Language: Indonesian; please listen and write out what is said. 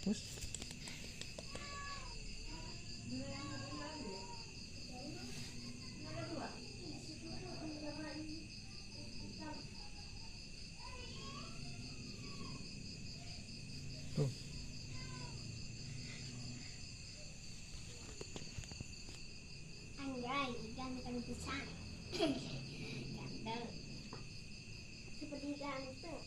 Wes. Tuh. Anjay, ikan besar. Ganteng. Seperti ganteng.